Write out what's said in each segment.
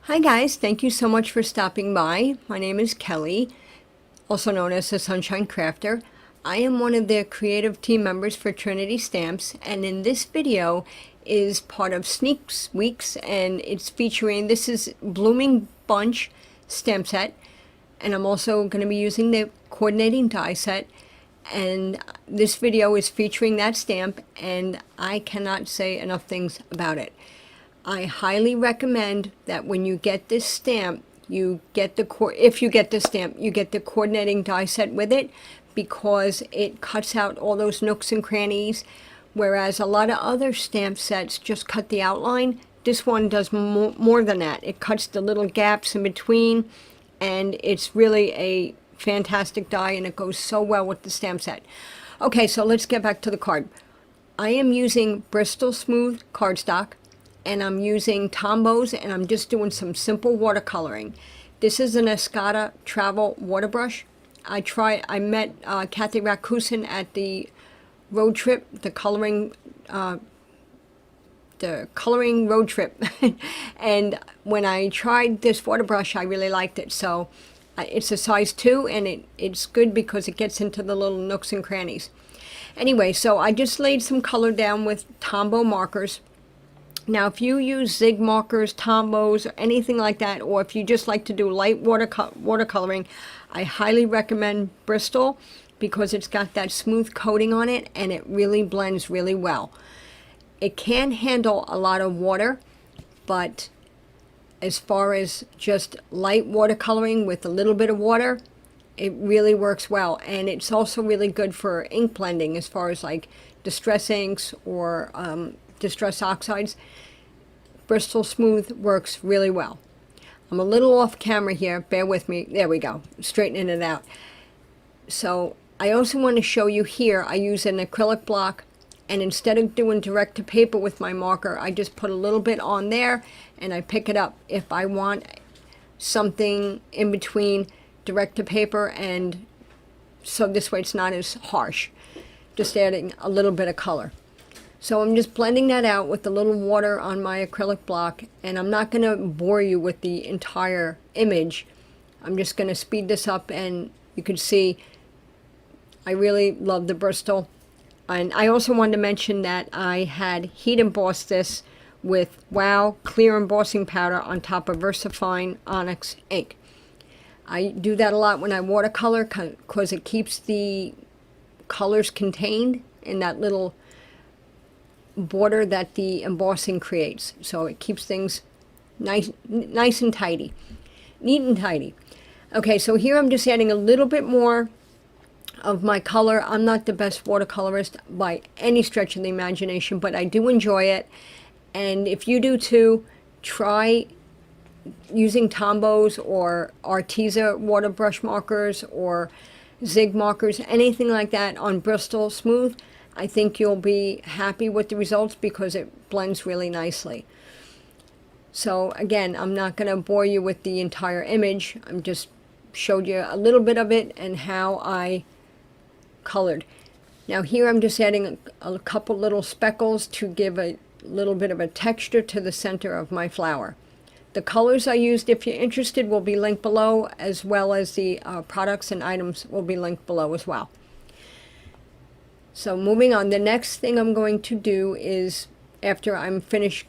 Hi guys, thank you so much for stopping by. My name is Kelly, also known as the Sunshine Crafter. I am one of the creative team members for Trinity Stamps, and in this video is part of Sneak Weeks, and it's featuring, this is Blooming Bunch stamp set, and I'm also going to be using the coordinating die set, and this video is featuring that stamp, and I cannot say enough things about it. I highly recommend that when you get this stamp, you get the coordinating die set with it, because it cuts out all those nooks and crannies, whereas a lot of other stamp sets just cut the outline. This one does more than that. It cuts the little gaps in between, and it's really a fantastic die, and it goes so well with the stamp set. Okay, so let's get back to the card. I am using Bristol Smooth cardstock, and I'm using TomBow's, and I'm just doing some simple watercoloring. This is an Escoda travel water brush. I met Kathy Rakusin at the road trip, the coloring road trip, and when I tried this water brush, I really liked it. So it's a size 2, and it's good because it gets into the little nooks and crannies. Anyway, so I just laid some color down with TomBow markers. Now, if you use Zig markers, TomBows, or anything like that, or if you just like to do light watercoloring, I highly recommend Bristol, because it's got that smooth coating on it, and it really blends really well. It can handle a lot of water, but as far as just light watercoloring with a little bit of water, it really works well. And it's also really good for ink blending, as far as like distress inks or distress oxides. Bristol Smooth works really well. I'm a little off camera here, bear with me. There we go, straightening it out. So I also want to show you here, I use an acrylic block, and instead of doing direct to paper with my marker, I just put a little bit on there and I pick it up if I want something in between direct to paper, and so this way it's not as harsh, just adding a little bit of color. So I'm just blending that out with a little water on my acrylic block, and I'm not going to bore you with the entire image. I'm just going to speed this up, and you can see I really love the Bristol. And I also wanted to mention that I had heat embossed this with Wow clear embossing powder on top of VersaFine Onyx ink. I do that a lot when I watercolor, because it keeps the colors contained in that little border that the embossing creates, so it keeps things nice and tidy, neat and tidy. Okay, so here I'm just adding a little bit more of my color. I'm not the best watercolorist by any stretch of the imagination, but I do enjoy it, and if you do too, try using TomBow's or Arteza water brush markers or Zig markers, anything like that on Bristol Smooth. I think you'll be happy with the results, because it blends really nicely. So again, I'm not going to bore you with the entire image. I'm just showed you a little bit of it and how I colored. Now here I'm just adding a couple little speckles to give a little bit of a texture to the center of my flower. The colors I used, if you're interested, will be linked below, as well as the products and items will be linked below as well. So moving on, the next thing I'm going to do is, after I'm finished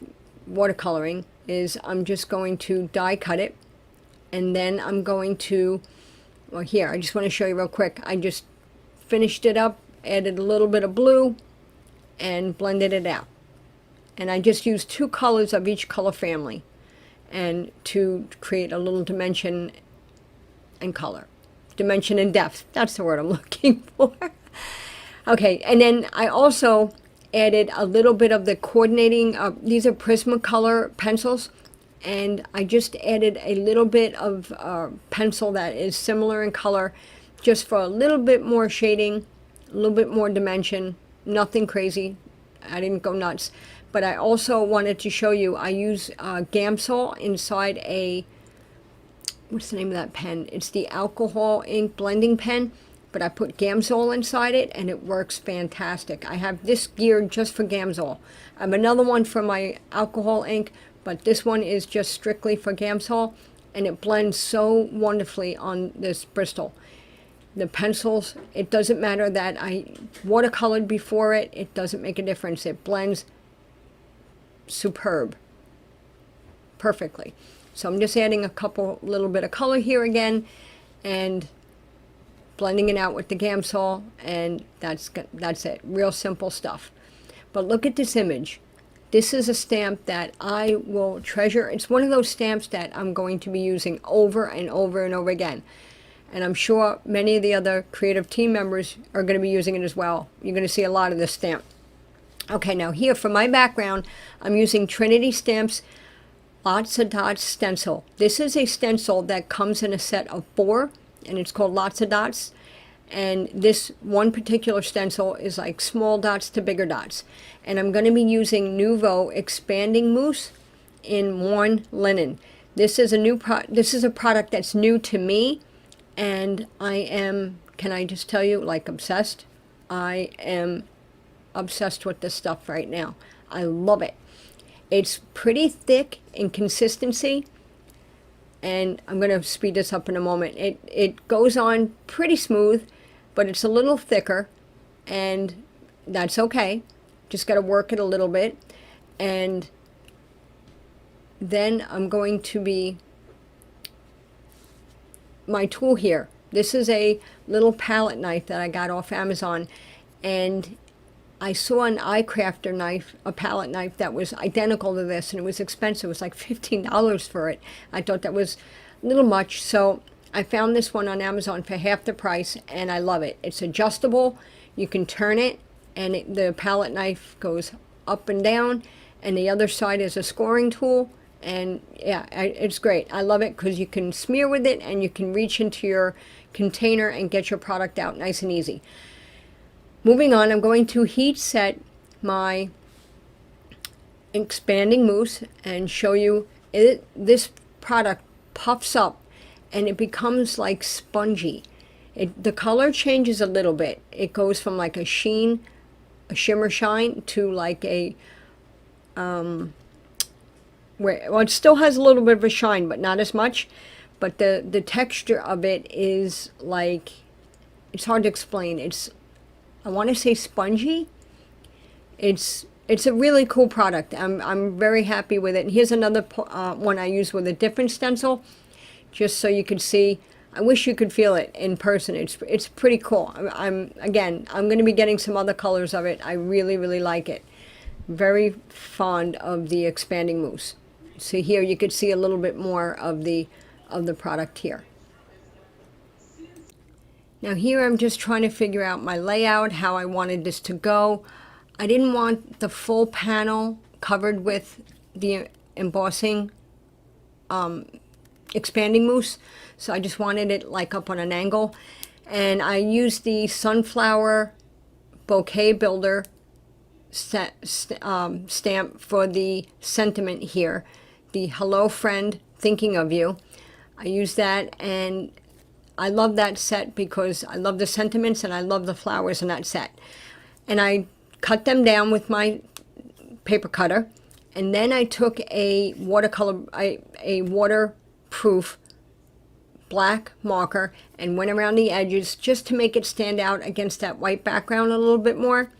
watercoloring, is I'm just going to die cut it, and then I'm going to, well, here, I just want to show you real quick. I just finished it up, added a little bit of blue, and blended it out. And I just used 2 colors of each color family, and to create a little dimension and color. Dimension and depth, that's the word I'm looking for. Okay, and then I also added a little bit of the coordinating, these are Prismacolor pencils, and I just added a little bit of pencil that is similar in color, just for a little bit more shading, a little bit more dimension, nothing crazy. I didn't go nuts. But I also wanted to show you, I use Gamsol inside a, what's the name of that pen? It's the alcohol ink blending pen. But I put Gamsol inside it, and it works fantastic. I have this geared just for Gamsol. I have another one for my alcohol ink, but this one is just strictly for Gamsol, and it blends so wonderfully on this Bristol. The pencils, it doesn't matter that I watercolored before it, it doesn't make a difference. It blends superb, perfectly. So I'm just adding a little bit of color here again, and blending it out with the Gamsol, and that's it. Real simple stuff. But look at this image. This is a stamp that I will treasure. It's one of those stamps that I'm going to be using over and over and over again. And I'm sure many of the other creative team members are going to be using it as well. You're going to see a lot of this stamp. Okay, now here for my background, I'm using Trinity Stamps Lots of Dots stencil. This is a stencil that comes in a set of 4, and it's called Lots of Dots. And this one particular stencil is like small dots to bigger dots. And I'm going to be using Nouveau Expanding Mousse in worn linen. This is a product that's new to me, and I am, can I just tell you, like obsessed? I am obsessed with this stuff right now. I love it. It's pretty thick in consistency, and I'm going to speed this up in a moment. It goes on pretty smooth, but it's a little thicker, and that's okay. Just got to work it a little bit. And then I'm going to be, my tool here, this is a little palette knife that I got off Amazon, and I saw an iCrafter knife, a palette knife that was identical to this, and it was expensive. It was like $15 for it. I thought that was a little much, so I found this one on Amazon for half the price, and I love it. It's adjustable. You can turn it, and the palette knife goes up and down, and the other side is a scoring tool. And yeah, it's great. I love it because you can smear with it, and you can reach into your container and get your product out nice and easy. Moving on, I'm going to heat set my expanding mousse and show you this product puffs up and it becomes like spongy. The color changes a little bit. It goes from like a sheen, a shimmer shine, to like a well, it still has a little bit of a shine, but not as much. But the texture of it is like, it's hard to explain. I want to say spongy. It's a really cool product. I'm very happy with it. And here's another one I use with a different stencil, just so you can see. I wish you could feel it in person. It's pretty cool. I'm going to be getting some other colors of it. I really, really like it. Very fond of the expanding mousse. So here you could see a little bit more of the product here. Now here I'm just trying to figure out my layout, how I wanted this to go. I didn't want the full panel covered with the embossing expanding mousse, so I just wanted it like up on an angle. And I used the Sunflower Bouquet Builder stamp for the sentiment here. The Hello Friend, Thinking of You. I used that, and I love that set because I love the sentiments and I love the flowers in that set. And I cut them down with my paper cutter, and then I took a waterproof black marker and went around the edges just to make it stand out against that white background a little bit more.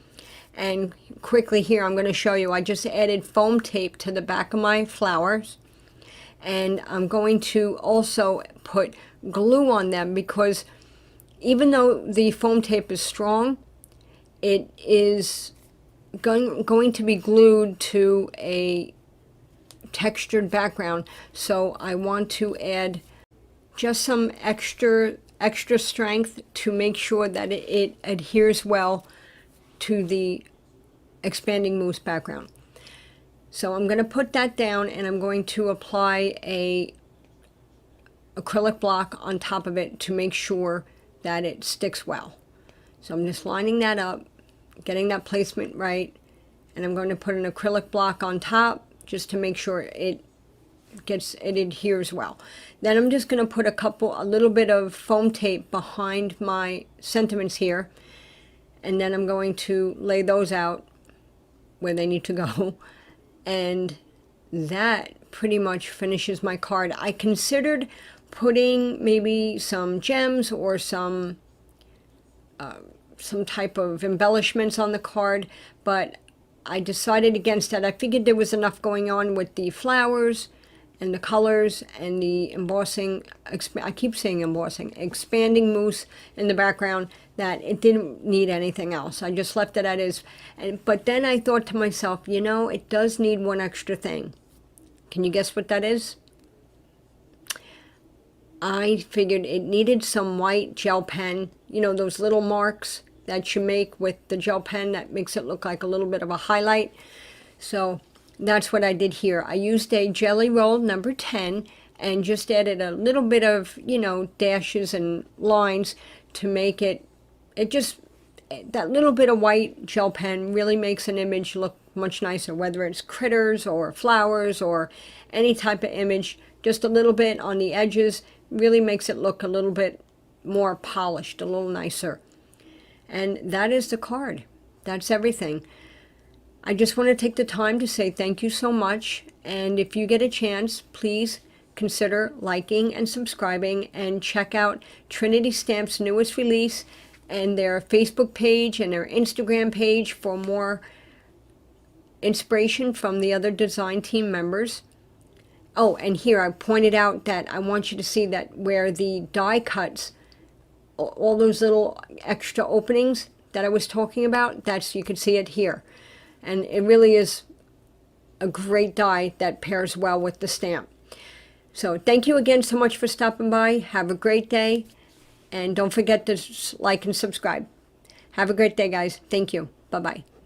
And quickly here I'm going to show you, I just added foam tape to the back of my flowers, and I'm going to also put glue on them because even though the foam tape is strong, it is going to be glued to a textured background. So I want to add just some extra strength to make sure that it adheres well to the expanding mousse background. So I'm going to put that down, and I'm going to apply a acrylic block on top of it to make sure that it sticks well. So I'm just lining that up, getting that placement right, and I'm going to put an acrylic block on top just to make sure it adheres well. Then I'm just going to put a little bit of foam tape behind my sentiments here, and then I'm going to lay those out where they need to go. And that pretty much finishes my card. I considered putting maybe some gems or some type of embellishments on the card, but I decided against that. I figured there was enough going on with the flowers and the colors and the embossing, I keep saying embossing, expanding mousse in the background, that it didn't need anything else. I just left it as is. But then I thought to myself, you know, it does need one extra thing. Can you guess what that is? I figured it needed some white gel pen, you know, those little marks that you make with the gel pen that makes it look like a little bit of a highlight. So that's what I did here. I used a Jelly Roll number 10 and just added a little bit of, you know, dashes and lines to make it, that little bit of white gel pen really makes an image look much nicer, whether it's critters or flowers or any type of image. Just a little bit on the edges really makes it look a little bit more polished, a little nicer. And that is the card. That's everything. I just want to take the time to say thank you so much. And if you get a chance, please consider liking and subscribing, and check out Trinity Stamp's newest release and their Facebook page and their Instagram page for more inspiration from the other design team members. Oh, and here I pointed out that I want you to see that where the die cuts, all those little extra openings that I was talking about, you can see it here. And it really is a great die that pairs well with the stamp. So thank you again so much for stopping by. Have a great day. And don't forget to like and subscribe. Have a great day, guys. Thank you. Bye-bye.